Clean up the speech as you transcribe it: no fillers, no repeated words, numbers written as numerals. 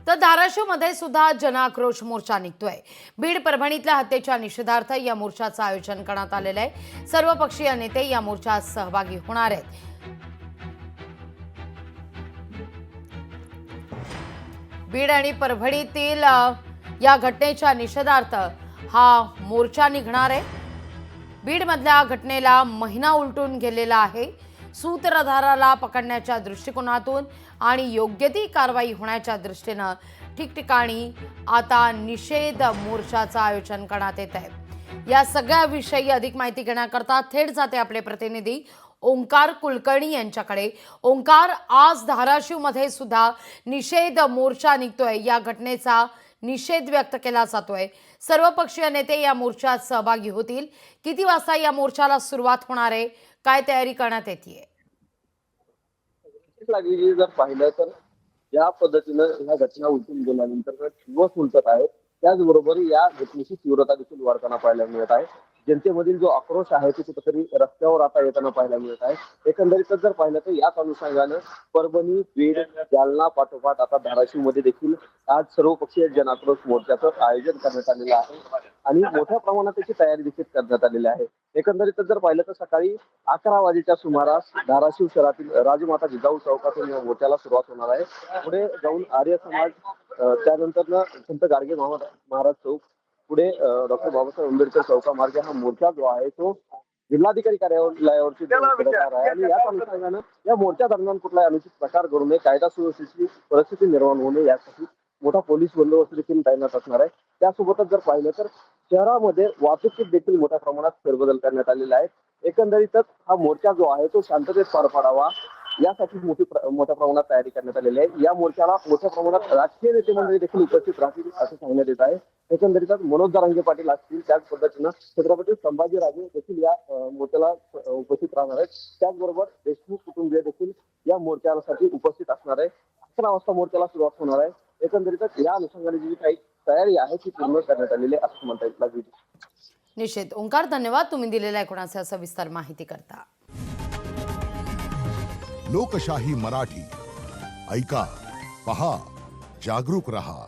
तर धाराशिवमध्ये सुद्धा जनाक्रोश मोर्चा निघतोय। बीड परभणीतल्या हत्येच्या निषेधार्थ या मोर्चाचं आयोजन करण्यात आलेलं आहे। सर्वपक्षीय नेते या मोर्चात सहभागी होणार आहेत। बीड आणि परभणीतील या घटनेच्या निषेधार्थ हा मोर्चा निघणार आहे। बीडमधल्या घटनेला महिना उलटून गेलेला आहे। सूत्रधाराला पकडण्याच्या दृष्टिकोनातून आणि योग्य ती कारवाई होण्याच्या दृष्टीने ठिकठिकाणी आता निषेध मोर्चाचं आयोजन करण्यात येत आहे। या सगळ्या विषयी अधिक माहिती घेण्याकरता थेट जाते आपले प्रतिनिधी ओंकार कुलकर्णी यांच्याकडे। ओंकार, आज धाराशिवमध्ये सुद्धा निषेध मोर्चा निघतोय। या घटनेचा निषेध व्यक्त केला जातोय। सर्वपक्षीय नेते या मोर्चात सहभागी होतील। किती वाजता या मोर्चाला सुरुवात होणार आहे? काय तयारी करण्यात येते? जर पाहिलं तर ज्या पद्धतीनं ह्या घटना उलटून गेल्यानंतर दिवस उलटत आहे, त्याचबरोबर या घटनेची तीव्रता देखील वाढताना पाहायला मिळत आहे। जनतेमधील जो आक्रोश आहे तो कुठेतरी रस्त्यावर आता येताना पाहायला मिळत आहे। एकंदरीतच जर पाहिलं तर याच अनुषंगानं परभणी, बीड, जालना पाठोपाठ आता धाराशिवमध्ये देखील आज सर्वपक्षीय जनाक्रोश मोर्चाचं आयोजन करण्यात आलेलं आहे आणि मोठ्या प्रमाणात त्याची तयारी देखील करण्यात आलेली आहे। एकंदरीतच जर पाहिलं तर सकाळी 11 वाजेच्या सुमारास धाराशिव शहरातील राजमाता जिजाऊ चौकातून या मोर्चाला सुरुवात होणार आहे। पुढे जाऊन आर्य समाज, त्यानंतर संत गाडगे महाराज चौक, पुढे डॉक्टर बाबासाहेब आंबेडकर चौकामार्गे हा मोर्चा जो आहे तो जिल्हाधिकारी कार्यालयावरती आहे आणि याच अनुषंगानं या मोर्चा दरम्यान कुठलाही अनुचित प्रकार घडू नये, कायदा सुव्यवस्थेची परिस्थिती निर्माण होऊ नये यासाठी मोठा पोलीस बंदोबस्त देखील तैनात असणार आहे। त्यासोबतच जर पाहिलं तर शहरामध्ये वाहतुकीत देखील मोठ्या प्रमाणात फेरबदल करण्यात आलेला आहे। एकंदरीतच हा मोर्चा जो आहे तो शांततेत पार पाडावा यासाठी मोठ्या प्रमाणात तयारी करण्यात आलेली आहे। या मोर्चाला मोठ्या प्रमाणात राजकीय नेते मंडळी देखील उपस्थित राहतील असं सांगण्यात येत आहे। एकंदरीतच मनोज जरांगे पाटील असतील, त्याच पद्धतीनं छत्रपती संभाजीराजे देखील या मोर्चाला उपस्थित राहणार आहेत। त्याचबरोबर देशमुख कुटुंबीय देखील या मोर्चासाठी उपस्थित असणार आहे। 11 वाजता मोर्चाला सुरुवात होणार आहे। एकंदरीतच या अनुषंगाने जी काही तयारी आहे ती पूर्ण करण्यात आलेली आहे असं म्हणता येईल। निश्चित ओंकार, धन्यवाद तुम्ही दिलेल्या कोणाचा सविस्तर माहिती करता। लोकशाही मराठी ऐका, पहा, जागरूक रहा।